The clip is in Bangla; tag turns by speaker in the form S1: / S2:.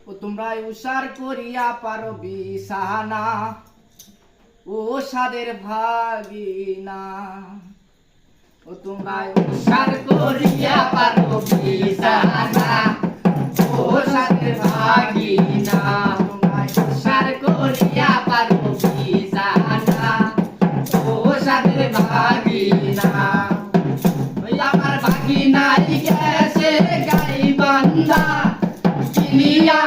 S1: ও তোমরা উষার করিয়া পারো বিছানা ও সাদের ভাগিনা ও তোমরা উষার করিয়া পারো বিছানা ও সাদের ভাগিনা তোমরা উষার করিয়া পারো বিছানা ও সাদের ভাগিনা ওই আমার ভাগিনা গেছে গাই বান্দা কিনিয়া